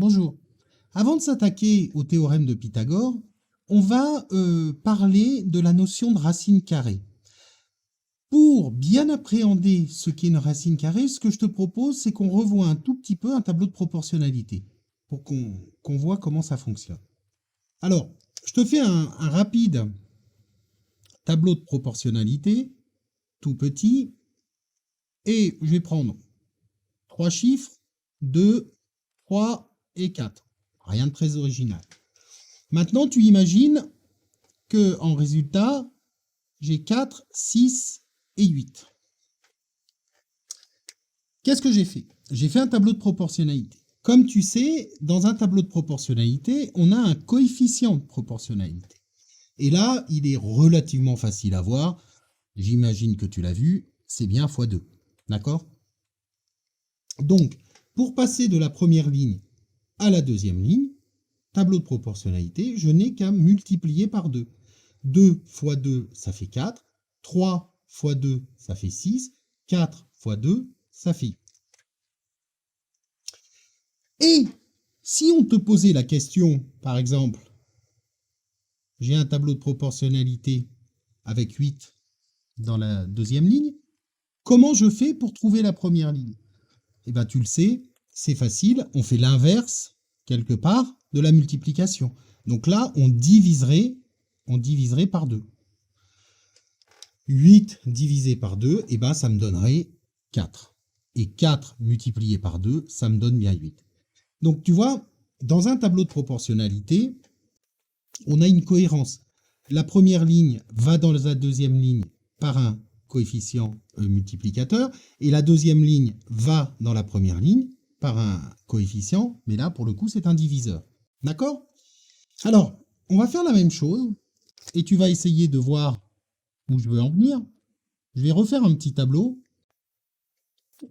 Bonjour. Avant de s'attaquer au théorème de Pythagore, on va parler de la notion de racine carrée. Pour bien appréhender ce qu'est une racine carrée, ce que je te propose, c'est qu'on revoie un tout petit peu un tableau de proportionnalité pour qu'on voit comment ça fonctionne. Alors, je te fais un rapide tableau de proportionnalité, tout petit, et je vais prendre 3 chiffres, 2, 3 et 4. Rien de très original. Maintenant, tu imagines que en résultat, j'ai 4, 6 et 8. Qu'est-ce que j'ai fait? J'ai fait un tableau de proportionnalité. Comme tu sais, dans un tableau de proportionnalité, on a un coefficient de proportionnalité. Et là, il est relativement facile à voir. J'imagine que tu l'as vu, c'est bien x2. D'accord? Donc, pour passer de la première ligne à la deuxième ligne, tableau de proportionnalité, je n'ai qu'à multiplier par 2. 2 fois 2, ça fait 4. 3 fois 2, ça fait 6. 4 fois 2, ça fait 8. Et si on te posait la question, par exemple, j'ai un tableau de proportionnalité avec 8 dans la deuxième ligne, comment je fais pour trouver la première ligne? Eh bien, tu le sais, c'est facile, on fait l'inverse, quelque part, de la multiplication. Donc là, on diviserait par 2. 8 divisé par 2, eh ben, ça me donnerait 4. Et 4 multiplié par 2, ça me donne bien 8. Donc tu vois, dans un tableau de proportionnalité, on a une cohérence. La première ligne va dans la deuxième ligne par un coefficient multiplicateur, et la deuxième ligne va dans la première ligne par un coefficient, mais là, pour le coup, c'est un diviseur. D'accord? Alors, on va faire la même chose, et tu vas essayer de voir où je veux en venir. Je vais refaire un petit tableau,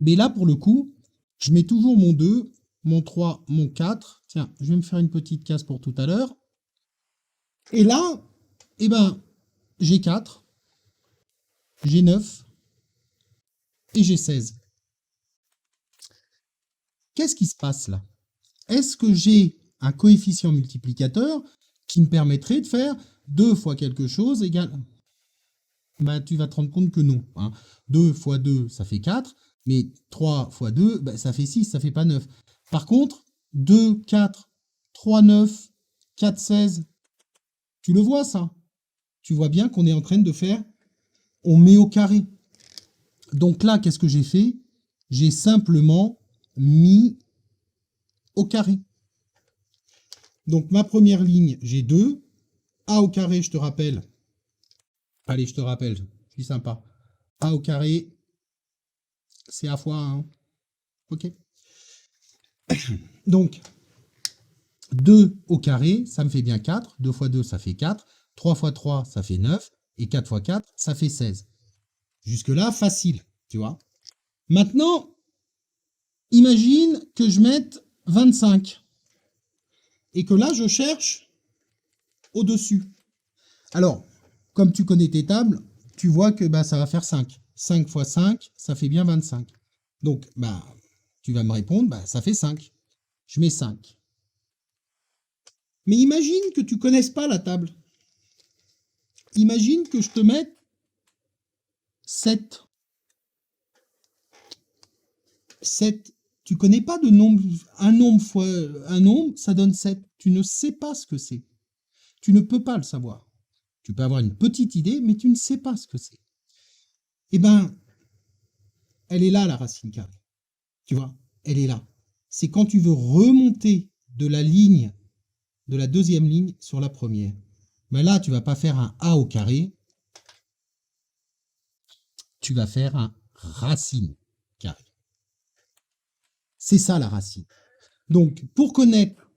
mais là, pour le coup, je mets toujours mon 2, mon 3, mon 4. Tiens, je vais me faire une petite case pour tout à l'heure. Et là, eh ben, j'ai 4, j'ai 9 et j'ai 16. Qu'est-ce qui se passe là? Est-ce que j'ai un coefficient multiplicateur qui me permettrait de faire 2 fois quelque chose égale... Ben, tu vas te rendre compte que non. 2 fois 2, ça fait 4, mais 3 fois 2, ben, ça fait 6, ça fait pas 9. Par contre, 2, 4, 3, 9, 4, 16, tu le vois ça? Tu vois bien qu'on est en train de faire, on met au carré. Donc là, qu'est-ce que j'ai fait? J'ai simplement mis au carré. Donc ma première ligne, j'ai 2. A au carré, je te rappelle. Allez, je te rappelle, je suis sympa. A au carré, c'est A fois 1. Ok? Donc, 2 au carré, ça me fait bien 4. 2 fois 2, ça fait 4. 3 fois 3, ça fait 9. Et 4 fois 4, ça fait 16. Jusque-là, facile, tu vois. Maintenant, imagine que je mette 25. Et que là, je cherche au-dessus. Alors, comme tu connais tes tables, tu vois que bah, ça va faire 5. 5 fois 5, ça fait bien 25. Donc, bah, tu vas me répondre, bah, ça fait 5. Je mets 5. Mais imagine que tu ne connaisses pas la table. Imagine que je te mette 7. 7. Tu ne connais pas de nombre. Un nombre fois un nombre, ça donne 7. Tu ne sais pas ce que c'est. Tu ne peux pas le savoir. Tu peux avoir une petite idée, mais tu ne sais pas ce que c'est. Eh bien, elle est là, la racine carrée. Tu vois, elle est là. C'est quand tu veux remonter de la ligne, de la deuxième ligne sur la première. Mais là, tu vas pas faire un A au carré, tu vas faire un racine carré. C'est ça la racine. Donc, pour connaître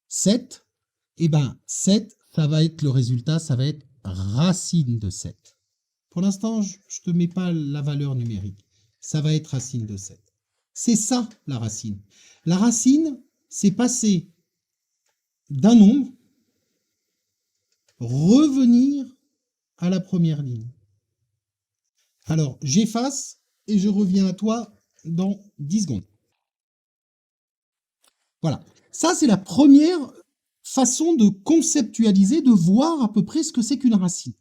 7, eh ben 7, ça va être le résultat, ça va être racine de 7. Pour l'instant, je ne te mets pas la valeur numérique. Ça va être racine de 7. C'est ça la racine. La racine, c'est passer d'un nombre, revenir à la première ligne. Alors, j'efface et je reviens à toi dans 10 secondes. Voilà. Ça, c'est la première façon de conceptualiser, de voir à peu près ce que c'est qu'une racine.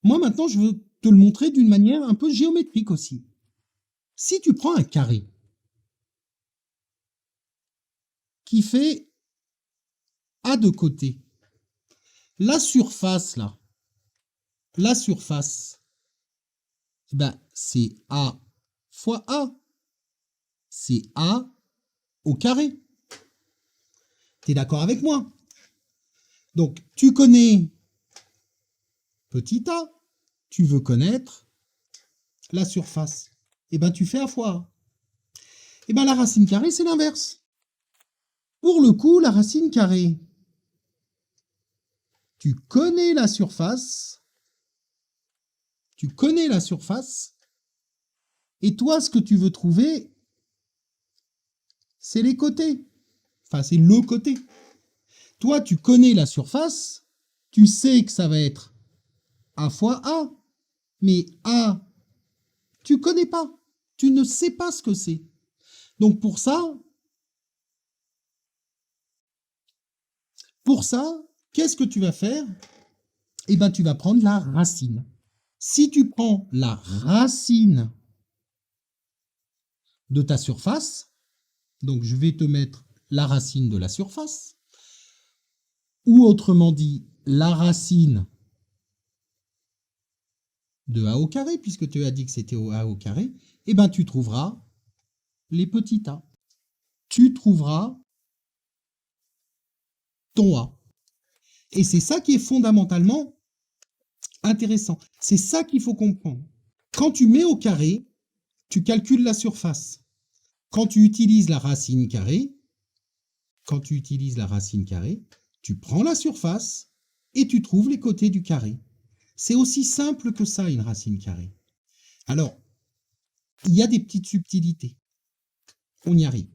Moi, maintenant, je veux te le montrer d'une manière un peu géométrique aussi. Si tu prends un carré qui fait A de côté, la surface, là, la surface, ben, c'est A fois A. C'est A au carré. Tu es d'accord avec moi? Donc, tu connais petit a, tu veux connaître la surface. Eh bien, tu fais A fois A. Eh bien, la racine carrée, c'est l'inverse. Pour le coup, la racine carrée, tu connais la surface, et toi, ce que tu veux trouver, c'est les côtés. Enfin, c'est le côté. Toi, tu connais la surface, tu sais que ça va être A fois A, mais A, tu connais pas. Tu ne sais pas ce que c'est. Donc pour ça, qu'est-ce que tu vas faire? Eh bien, tu vas prendre la racine. Si tu prends la racine de ta surface, donc je vais te mettre la racine de la surface, ou autrement dit, la racine de a au carré, puisque tu as dit que c'était a au carré, eh bien, tu trouveras les petits a. Tu trouveras ton a. Et c'est ça qui est fondamentalement intéressant. C'est ça qu'il faut comprendre. Quand tu mets au carré, tu calcules la surface. Quand tu utilises la racine carrée, tu prends la surface et tu trouves les côtés du carré. C'est aussi simple que ça, une racine carrée. Alors, il y a des petites subtilités. On y arrive.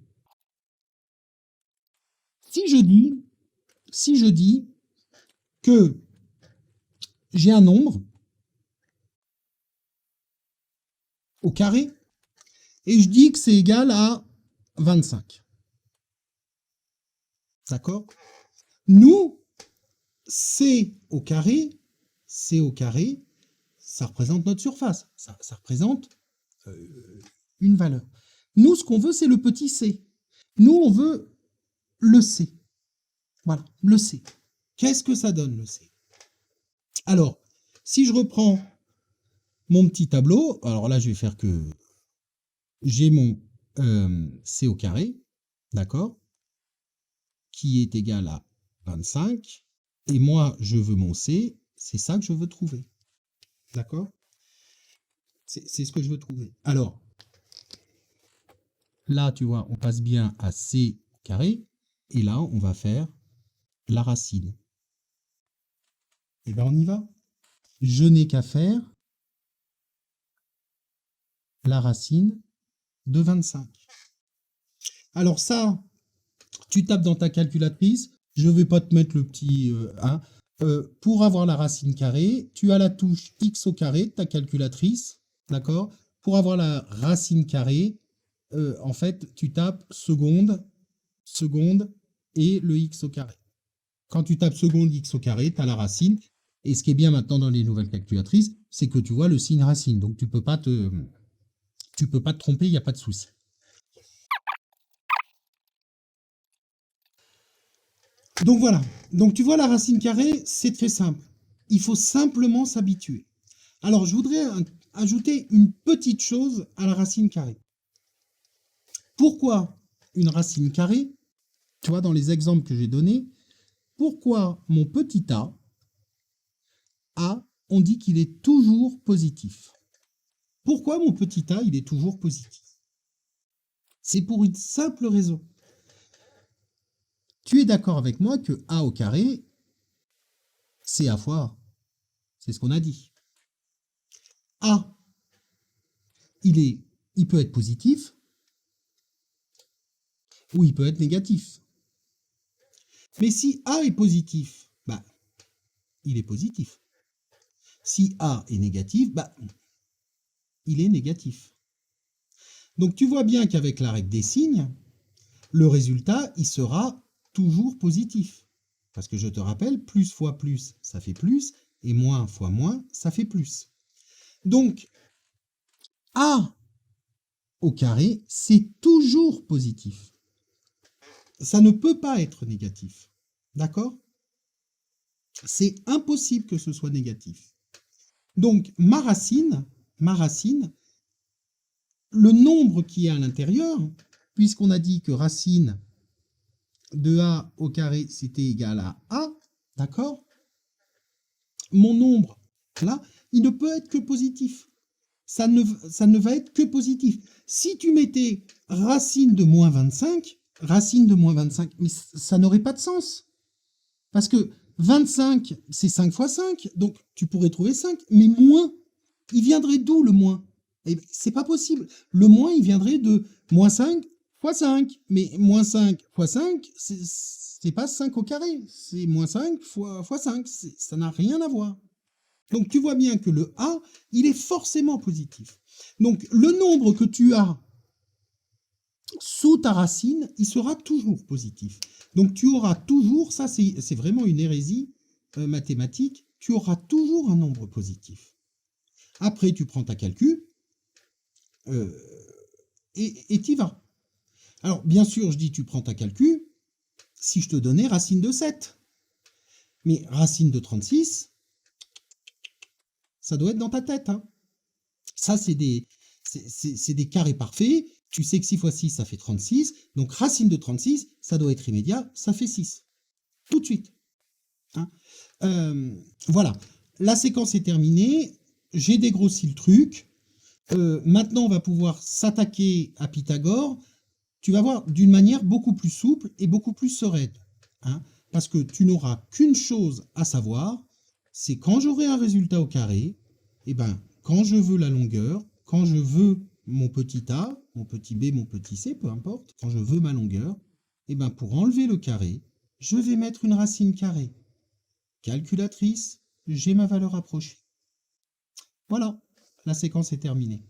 Si je dis que j'ai un nombre au carré et je dis que c'est égal à 25. D'accord? Nous, C au carré, ça représente notre surface. Ça représente une valeur. Nous, ce qu'on veut, c'est le petit c. Nous, on veut le c. Voilà, le c. Qu'est-ce que ça donne, le c? Alors, si je reprends mon petit tableau, alors là, je vais faire que j'ai mon c au carré, d'accord, qui est égal à 25. Et moi, je veux mon c, c'est ça que je veux trouver. D'accord? C'est ce que je veux trouver. Alors, là, tu vois, on passe bien à c au carré. Et là, on va faire la racine. Et bien, on y va. Je n'ai qu'à faire la racine de 25. Alors ça, tu tapes dans ta calculatrice. Je ne vais pas te mettre le petit 1. Pour avoir la racine carrée, tu as la touche x au carré de ta calculatrice. D'accord? Pour avoir la racine carrée, en fait, tu tapes seconde et le x au carré. Quand tu tapes seconde x au carré, tu as la racine. Et ce qui est bien maintenant dans les nouvelles calculatrices, c'est que tu vois le signe racine. Donc tu peux pas te tromper, il n'y a pas de souci. Donc voilà. Donc tu vois la racine carrée, c'est très simple. Il faut simplement s'habituer. Alors je voudrais ajouter une petite chose à la racine carrée. Pourquoi une racine carrée? Tu vois, dans les exemples que j'ai donnés, pourquoi mon petit a, on dit qu'il est toujours positif? Pourquoi mon petit a, il est toujours positif? C'est pour une simple raison. Tu es d'accord avec moi que a au carré, c'est a fois a. C'est ce qu'on a dit. A, il peut être positif ou il peut être négatif. Mais si A est positif, bah, il est positif. Si A est négatif, bah, il est négatif. Donc tu vois bien qu'avec la règle des signes, le résultat, il sera toujours positif. Parce que je te rappelle, plus fois plus, ça fait plus, et moins fois moins, ça fait plus. Donc, A au carré, c'est toujours positif. Ça ne peut pas être négatif. D'accord? C'est impossible que ce soit négatif. Donc, ma racine, le nombre qui est à l'intérieur, puisqu'on a dit que racine de A au carré, c'était égal à A, d'accord? Mon nombre, là, il ne peut être que positif. Ça ne va être que positif. Si tu mettais racine de moins 25, mais ça n'aurait pas de sens. Parce que 25, c'est 5 fois 5, donc tu pourrais trouver 5, mais moins, il viendrait d'où le moins? Eh c'est pas possible. Le moins, il viendrait de moins 5 fois 5, mais moins 5 fois 5, c'est pas 5 au carré, c'est moins 5 fois 5, ça n'a rien à voir. Donc tu vois bien que le A, il est forcément positif. Donc le nombre que tu as sous ta racine, il sera toujours positif. Donc tu auras toujours, ça c'est vraiment une hérésie mathématique, tu auras toujours un nombre positif. Après tu prends ta calcul et t'y vas. Alors bien sûr je dis tu prends ta calcul si je te donnais racine de 7. Mais racine de 36, ça doit être dans ta tête. Hein. Ça c'est des carrés parfaits. Tu sais que 6 fois 6, ça fait 36. Donc, racine de 36, ça doit être immédiat, ça fait 6. Tout de suite. Hein. Voilà. La séquence est terminée. J'ai dégrossi le truc. Maintenant, on va pouvoir s'attaquer à Pythagore. Tu vas voir d'une manière beaucoup plus souple et beaucoup plus sereine. Hein, parce que tu n'auras qu'une chose à savoir, c'est quand j'aurai un résultat au carré, et ben, quand je veux la longueur, quand je veux mon petit a, mon petit b, mon petit c, peu importe, quand je veux ma longueur, et ben pour enlever le carré, je vais mettre une racine carrée. Calculatrice, j'ai ma valeur approchée. Voilà, la séquence est terminée.